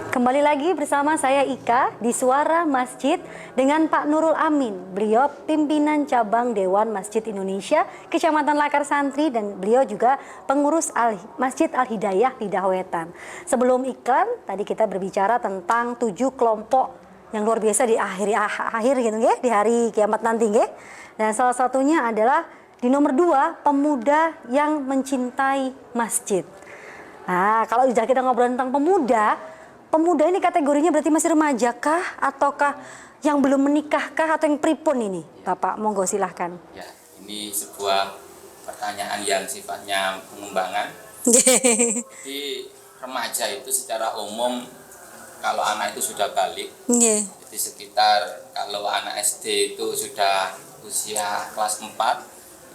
Kembali lagi bersama saya Ika di Suara Masjid dengan Pak Nurul Amin. Beliau pimpinan cabang Dewan Masjid Indonesia Kecamatan Lakar Santri dan beliau juga pengurus Masjid Al-Hidayah Lidah Wetan. Sebelum iklan tadi kita berbicara tentang 7 kelompok yang luar biasa di akhir gitu ya, di hari kiamat nanti ya. Dan salah satunya adalah di nomor 2, pemuda yang mencintai masjid. Nah, kalau kita ngobrol tentang pemuda ini kategorinya berarti masih remaja kah? Ataukah yang belum menikah kah? Atau yang pripun ini? Bapak, monggo silahkan. Ya, ini sebuah pertanyaan yang sifatnya pengembangan. Jadi remaja itu secara umum kalau anak itu sudah balik, jadi sekitar kalau anak SD itu sudah usia kelas 4,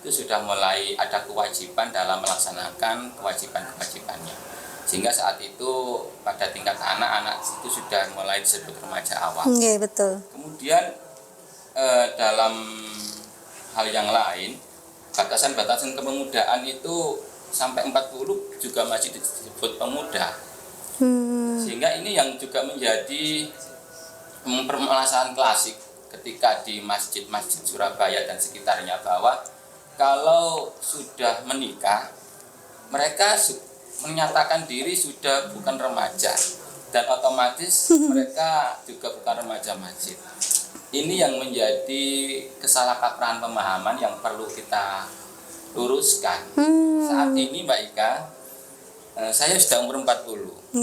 itu sudah mulai ada kewajiban dalam melaksanakan kewajiban-kewajibannya. Sehingga saat itu pada tingkat anak-anak itu sudah mulai disebut remaja awal. Betul. Kemudian dalam hal yang lain, batasan-batasan kepemudaan itu sampai 40 juga masih disebut pemuda. Sehingga ini yang juga menjadi permasalahan klasik ketika di masjid-masjid Surabaya dan sekitarnya, bahwa kalau sudah menikah, mereka menyatakan diri sudah bukan remaja dan otomatis mereka juga bukan remaja masjid. Ini yang menjadi kesalahkaprahan pemahaman yang perlu kita luruskan. Saat ini Mbak Ika, saya sudah umur 40.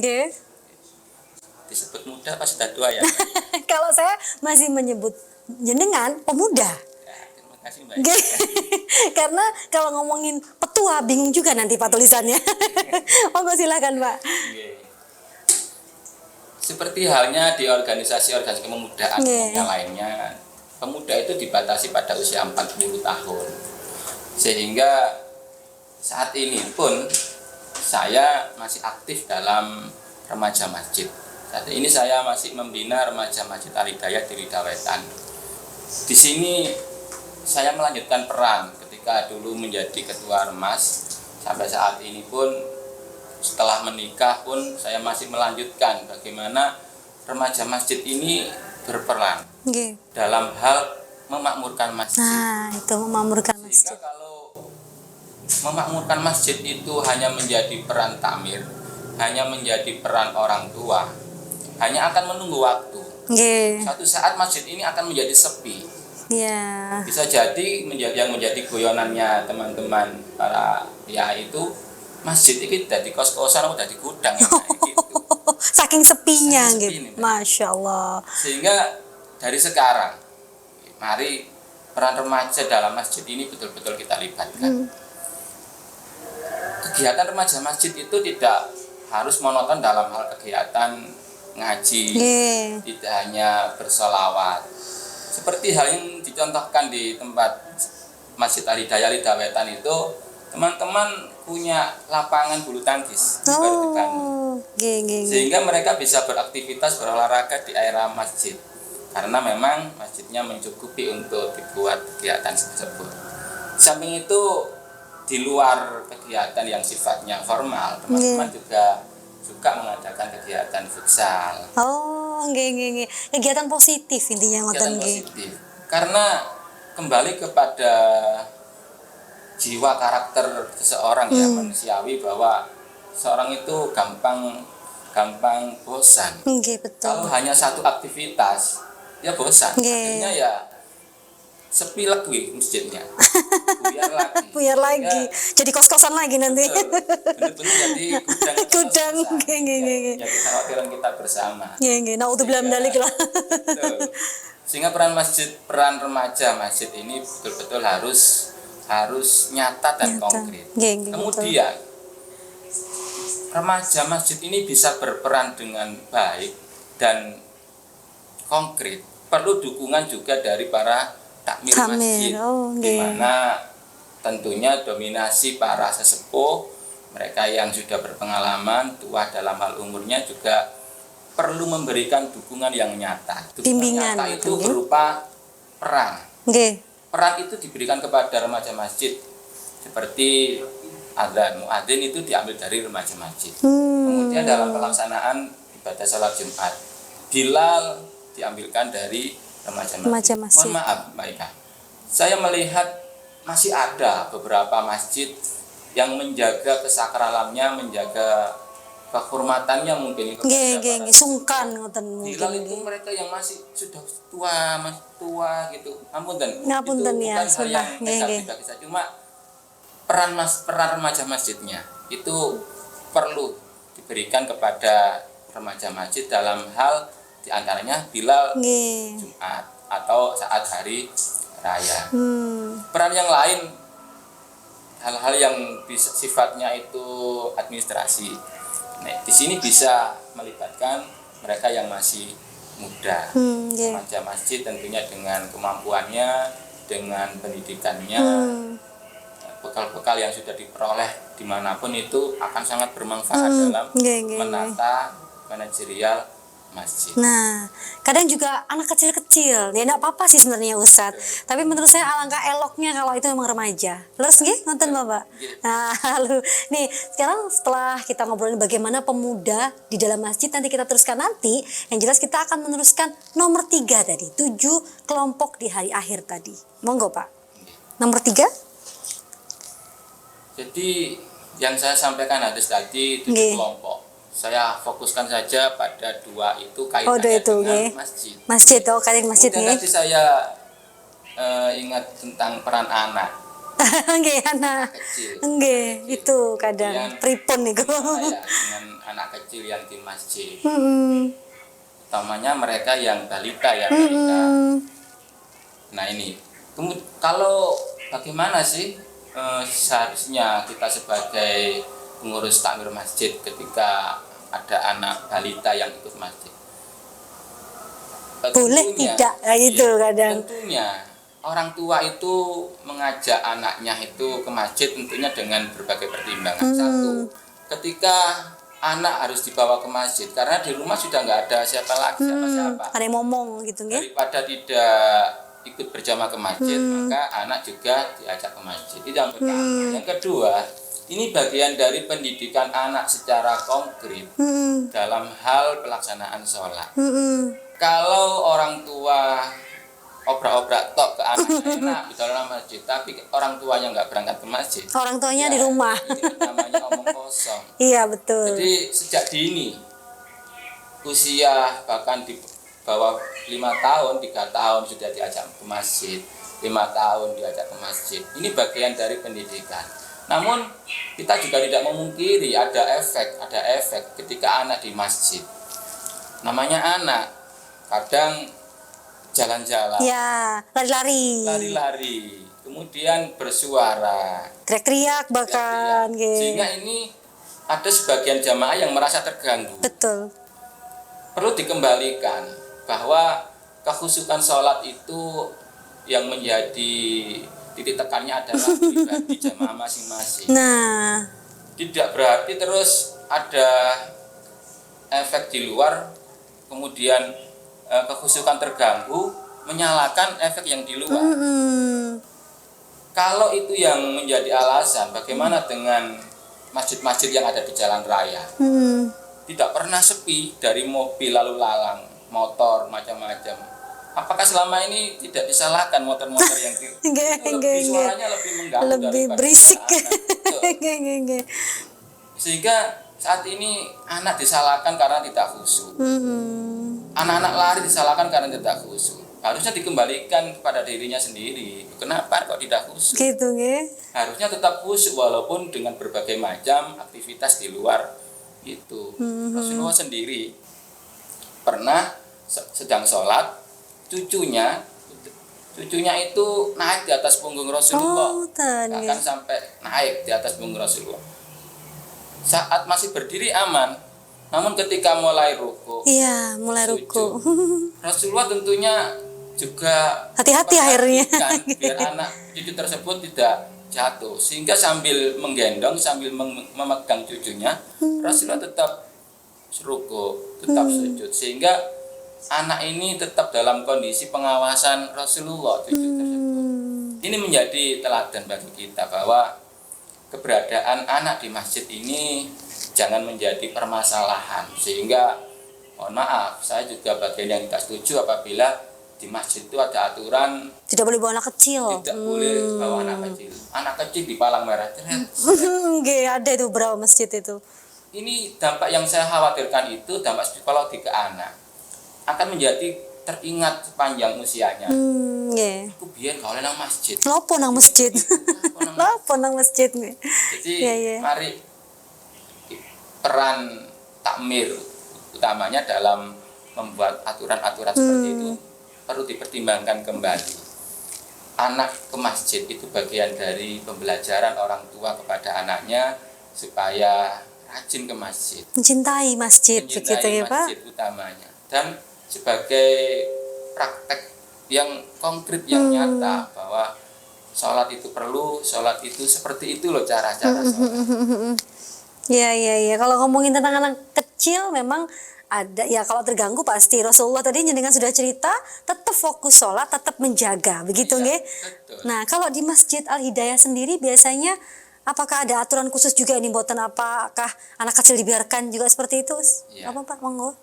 Disebut muda apa sudah tua ya? Kalau saya masih menyebut jenengan pemuda. Terima kasih Mbak Ika. Karena kalau ngomongin petua bingung juga nanti Pak tulisannya. Monggo silakan Pak. Seperti halnya di organisasi-organisasi kepemudaan yang lainnya, pemuda itu dibatasi pada usia 40 tahun. Sehingga saat ini pun saya masih aktif dalam remaja masjid. Saat ini saya masih membina remaja Masjid Al-Hidayah di Lidah Wetan. Di sini saya melanjutkan peran ketika dulu menjadi ketua remas, sampai saat ini pun setelah menikah pun saya masih melanjutkan bagaimana remaja masjid ini berperan dalam hal memakmurkan masjid. Nah, itu memakmurkan masjid. Sehingga kalau memakmurkan masjid itu hanya menjadi peran takmir, hanya menjadi peran orang tua, hanya akan menunggu waktu. Suatu saat masjid ini akan menjadi sepi. Bisa jadi yang menjadi guyonannya teman-teman para pihak itu, masjid ini dari kos-kosan atau dari gudang ya, gitu. Saking sepinya sepi gitu. Masya Allah. Sehingga dari sekarang, mari peran remaja dalam masjid ini betul-betul kita libatkan. Kegiatan remaja masjid itu tidak harus monoton dalam hal kegiatan ngaji, tidak hanya bersolawat. Seperti hal yang dicontohkan di tempat Masjid Al-Hidayah Lidah Wetan itu, teman-teman punya lapangan bulu tangkis baru dibangun. Sehingga mereka bisa beraktivitas berolahraga di area masjid. Karena memang masjidnya mencukupi untuk dibuat kegiatan tersebut. Samping itu, di luar kegiatan yang sifatnya formal, teman-teman juga suka mengadakan kegiatan futsal. Kegiatan positif intinya. Kegiatan positif. Karena kembali kepada jiwa karakter seseorang ya, manusiawi, bahwa seorang itu gampang bosan. Betul. Kalau hanya satu aktivitas, ya bosan. Akhirnya ya sepi lagi masjidnya. Buyar lagi. Jadi kos-kosan lagi nanti. Benar-benar jadi gudang. Jadi kekhawatiran kita bersama. Naudzubillah min dzalik lah. Sehingga peran remaja masjid ini betul-betul harus nyata dan konkret. Kemudian remaja masjid ini bisa berperan dengan baik dan konkret. Perlu dukungan juga dari para takmir masjid, di mana tentunya dominasi para sesepuh, mereka yang sudah berpengalaman, tua dalam hal umurnya, juga perlu memberikan dukungan yang nyata. Bimbingan nyata itu berupa peran. Peran itu diberikan kepada remaja masjid, seperti adzan, muadzin itu diambil dari remaja masjid. Kemudian dalam pelaksanaan ibadah salat Jumat. Bilal diambilkan dari remaja Remaja masjid. masjid. Mohon maaf, Mbak Ika. Saya melihat masih ada beberapa masjid yang menjaga kesakralannya, menjaga kehormatannya mungkin kepada para sungkan ngoten Bilal mungkin itu nggih. mereka yang masih sudah tua, masih tua gitu. Ngapunten. Ngapunten Itu ya, bukan hal sunnah. yang Nggih, negatif bagi saya. Cuma peran remaja masjidnya itu perlu diberikan kepada remaja masjid dalam hal diantaranya Bilal Nggih. Jumat atau saat hari raya. Hmm. Peran yang lain, hal-hal yang bisa sifatnya itu administrasi. Nah, di sini bisa melibatkan mereka yang masih muda. Nggih. Remaja masjid tentunya dengan kemampuannya, dengan pendidikannya, bekal-bekal yang sudah diperoleh dimanapun itu akan sangat bermanfaat dalam Nggih. menata manajerial masjid. Nah, kadang juga anak kecil-kecil, ya enggak apa-apa sih sebenarnya Ustadz. Tapi menurut saya alangkah eloknya kalau itu memang remaja. Terus nggih, nonton Bapak. Nah, lalu nih sekarang setelah kita ngobrolin bagaimana pemuda di dalam masjid, nanti kita teruskan nanti. Yang jelas kita akan meneruskan nomor 3 tadi, 7 kelompok di hari akhir tadi. Monggo Pak. Nomor 3? Jadi yang saya sampaikan hadis tadi 7 Nggih. kelompok. Saya fokuskan saja pada 2 itu dua kaitannya itu, dengan nggih. masjid. Masjid, kadang masjid Kemudian nggih. tadi saya ingat tentang peran anak Nggih, anak. kecil. Nggih, itu kadang Kemudian pripun niku. saya dengan anak kecil yang di masjid. Mm-mm. Utamanya mereka yang balita ya, balita. Nah ini, kalau bagaimana sih seharusnya kita sebagai pengurus takmir masjid ketika ada anak balita yang ikut masjid? Boleh tidak, gitu kadang. Tentunya orang tua itu mengajak anaknya itu ke masjid tentunya dengan berbagai pertimbangan. Satu, ketika anak harus dibawa ke masjid karena di rumah sudah nggak ada siapa-siapa. Ada yang ngomong gitu nggih. Daripada tidak ikut berjamaah ke masjid, maka anak juga diajak ke masjid. Itu yang pertama. Yang kedua, ini bagian dari pendidikan anak secara konkret dalam hal pelaksanaan sholat. Kalau orang tua obrak-obrak tok ke anaknya enak di dalam masjid, tapi orang tuanya nggak berangkat ke masjid. Orang tuanya ya, di rumah. Ini namanya omong kosong. Iya betul. Jadi sejak dini, usia bahkan di bawah 5 tahun, 3 tahun sudah diajak ke masjid, 5 tahun diajak ke masjid. Ini bagian dari pendidikan. Namun kita juga tidak memungkiri ada efek ketika anak di masjid. Namanya anak, kadang jalan-jalan, Ya, lari-lari, kemudian bersuara, teriak-teriak bahkan nggih. sehingga ini ada sebagian jamaah yang merasa terganggu. Betul. Perlu dikembalikan bahwa kekhusyukan sholat itu yang menjadi titik tekannya adalah pribadi jamaah masing-masing. Nah, Tidak berarti terus ada efek di luar, kemudian kekhusyukan terganggu, menyalahkan efek yang di luar. Kalau itu yang menjadi alasan, bagaimana dengan masjid-masjid yang ada di jalan raya? Tidak pernah sepi dari mobil lalu lalang, motor macam-macam. Apakah selama ini tidak disalahkan motor-motor yang lebih suaranya lebih mengganggu lebih daripada berisik. anak? Sehingga saat ini anak disalahkan karena tidak khusyuk. Anak-anak lari disalahkan karena tidak khusyuk. Harusnya dikembalikan kepada dirinya sendiri. Kenapa kok tidak khusyuk? Gitu nggih. Harusnya tetap khusyuk walaupun dengan berbagai macam aktivitas di luar itu. Rasulullah sendiri pernah sedang sholat, cucunya itu naik di atas punggung Rasulullah, bahkan sampai naik di atas punggung Rasulullah. Saat masih berdiri aman, namun ketika mulai ruku, Rasulullah tentunya juga hati-hati akhirnya biar anak cucu tersebut tidak jatuh, sehingga sambil menggendong, sambil memegang cucunya, Rasulullah tetap ruku, tetap sujud, sehingga anak ini tetap dalam kondisi pengawasan Rasulullah cucu tersebut. Ini menjadi teladan bagi kita bahwa keberadaan anak di masjid ini jangan menjadi permasalahan, sehingga mohon maaf, saya juga bagian yang tidak setuju apabila di masjid itu ada aturan Tidak boleh bawa anak kecil. tidak boleh bawa anak kecil. Anak kecil di palang merah. Nggih, ada itu berapa masjid itu. Ini dampak yang saya khawatirkan itu dampak psikologi ke anak akan menjadi teringat sepanjang usianya. Nggih. Aku biyen gak oleh nang masjid. Lopo nang masjid. Lopo nang masjid nih. Jadi Iya, iya. mari peran takmir utamanya dalam membuat aturan-aturan seperti itu perlu dipertimbangkan kembali. Anak ke masjid itu bagian dari pembelajaran orang tua kepada anaknya supaya rajin ke masjid. Mencintai masjid begitu ya, Pak. Masjid utamanya. Dan sebagai praktek yang konkret yang nyata bahwa sholat itu perlu, sholat itu seperti itu loh cara-cara sholat. Iya. Kalau ngomongin tentang anak kecil memang ada ya, kalau terganggu pasti Rasulullah tadi dengan sudah cerita tetap fokus sholat, tetap menjaga begitu Iya, nggih. betul. Nah, kalau di Masjid Al Hidayah sendiri biasanya apakah ada aturan khusus juga ini mboten, apakah anak kecil dibiarkan juga seperti itu? Iya. Apa Pak, monggo.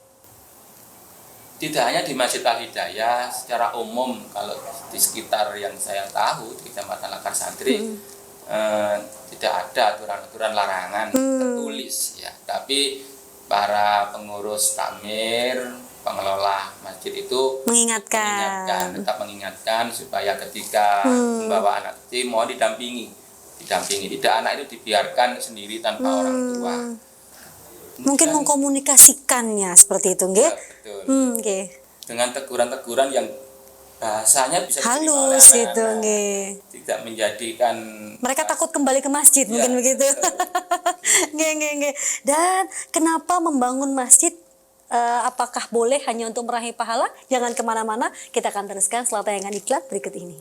Tidak hanya di Masjid Al Hidayah, secara umum kalau di sekitar yang saya tahu di Kecamatan Lakar Santri tidak ada aturan-aturan larangan tertulis ya. Tapi para pengurus takmir, pengelola masjid itu tetap mengingatkan supaya ketika membawa anak kecil mohon didampingi. Tidak anak itu dibiarkan sendiri tanpa orang tua. Mungkin mengkomunikasikannya seperti itu, nggih? Ya, betul. Nggih. Dengan teguran-teguran yang bahasanya bisa diterima oleh Halus itu, anak-anak. nggih. Tidak menjadikan Mereka takut kembali ke masjid, Ya, mungkin begitu. betul. Nggih. Dan kenapa membangun masjid? Apakah boleh hanya untuk meraih pahala? Jangan kemana-mana, kita akan teruskan setelah tayangan iklan berikut ini.